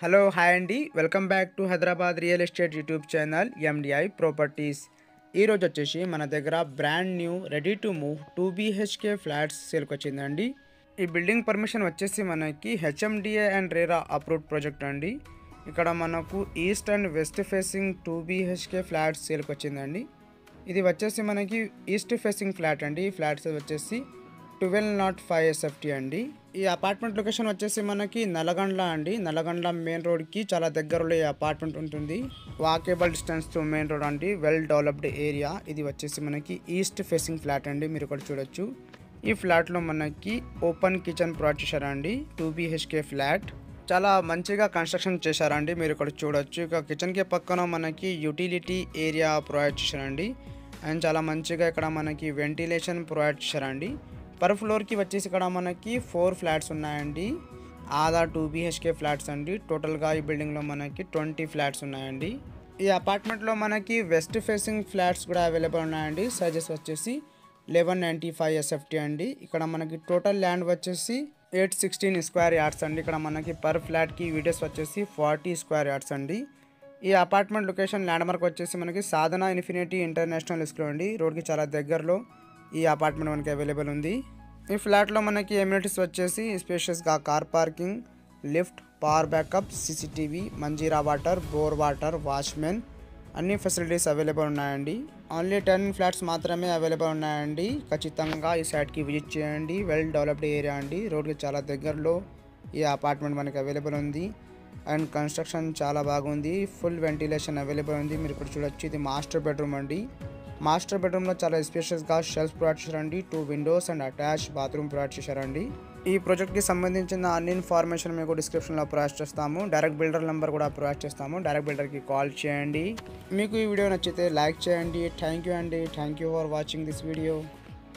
Hello hi అండి, welcome back to Hyderabad real estate YouTube channel MDI properties. ఈరోజు వచ్చేసి మన దగ్గర brand new ready to move 2 BHK flats సేల్కి వచ్చిందండి. ఈ బిల్డింగ్ పర్మిషన్ వచ్చేసి మనకి HMDA and RERA approved project అండి. ఇక్కడ మనకు east and west facing 2 BHK flats సేల్కి వచ్చిందండి. ఇది వచ్చేసి మనకి ఈస్ట్ ఫేసింగ్ ఫ్లాట్ అండి. ఈ ఫ్లాట్స్ వచ్చేసి 1205 SFT అండి. ఈ అపార్ట్మెంట్ లొకేషన్ వచ్చేసి మనకి నల్లగండ్ల అండి. నల్లగండ్ల మెయిన్ రోడ్కి చాలా దగ్గరలో ఈ అపార్ట్మెంట్ ఉంటుంది. Walkable distance to main road అండి. Well developed area. ఇది వచ్చేసి మనకి ఈస్ట్ ఫేసింగ్ ఫ్లాట్ అండి. మీరు ఇక్కడ చూడొచ్చు. ఈ ఫ్లాట్లో మనకి ఓపెన్ కిచెన్ ప్రొవైడ్ చేశారండి. 2 BHK ఫ్లాట్ చాలా మంచిగా కన్స్ట్రక్షన్ చేశారండి. మీరు ఇక్కడ చూడొచ్చు. ఇక కిచెన్కి పక్కన మనకి యూటిలిటీ ఏరియా ప్రొవైడ్ చేశారండి. అండ్ చాలా మంచిగా ఇక్కడ మనకి వెంటిలేషన్ ప్రొవైడ్ చేశారండి. పర్ ఫ్లోర్కి వచ్చేసి ఇక్కడ మనకి 4 ఫ్లాట్స్ ఉన్నాయండి. ఆదా 2 BHK ఫ్లాట్స్ అండి. టోటల్గా ఈ బిల్డింగ్లో మనకి 20 ఫ్లాట్స్ ఉన్నాయండి. ఈ అపార్ట్మెంట్లో మనకి వెస్ట్ ఫేసింగ్ ఫ్లాట్స్ కూడా అవైలబుల్ ఉన్నాయండి. సైజెస్ వచ్చేసి 1195 SFT అండి. ఇక్కడ మనకి టోటల్ ల్యాండ్ వచ్చేసి 816 స్క్వేర్ యార్డ్స్ అండి. ఇక్కడ మనకి పర్ ఫ్లాట్కి వీడియోస్ వచ్చేసి 40 స్క్వేర్ యార్డ్స్ అండి. ఈ అపార్ట్మెంట్ లొకేషన్ ల్యాండ్ మార్క్ వచ్చేసి మనకి సాధన ఇన్ఫినిటీ ఇంటర్నేషనల్ స్కూల్ అండి. రోడ్కి చాలా దగ్గరలో ఈ అపార్ట్మెంట్ మనకి అవైలబుల్ ఉంది. ఈ ఫ్లాట్లో మనకి ఎమ్యూనిటీస్ వచ్చేసి స్పేషియస్గా car parking, lift, power backup, CCTV, Manjeera water, bore water, watchman అన్ని ఫెసిలిటీస్ అవైలబుల్ ఉన్నాయండి. ఓన్లీ 10 ఫ్లాట్స్ మాత్రమే అవైలబుల్ ఉన్నాయండి. ఖచ్చితంగా ఈ సైట్కి విజిట్ చేయండి. వెల్ డెవలప్డ్ ఏరియా అండి. రోడ్కి చాలా దగ్గరలో ఈ అపార్ట్మెంట్ మనకి అవైలబుల్ ఉంది. అండ్ కన్స్ట్రక్షన్ చాలా బాగుంది. ఫుల్ వెంటిలేషన్ అవైలబుల్ ఉంది. మీరు ఇక్కడ చూడొచ్చు. ఇది మాస్టర్ బెడ్రూమ్ అండి. మాస్టర్ బెడ్రూమ్లో చాలా స్పేషియస్గా షెల్ఫ్స్ ప్రొవైడ్ చేశారండి. 2 Windows and attach bathroom provide చేశారండి. ఈ ప్రాజెక్ట్కి సంబంధించిన అన్ని ఇన్ఫర్మేషన్ మీకు డిస్క్రిప్షన్లో ప్రొవైడ్ చేస్తాము. డైరెక్ట్ బిల్డర్ నెంబర్ కూడా ప్రొవైడ్ చేస్తాము. డైరెక్ట్ బిల్డర్కి కాల్ చేయండి. మీకు ఈ వీడియో నచ్చితే లైక్ చేయండి. థ్యాంక్ యూ అండి. Thank you for watching this video.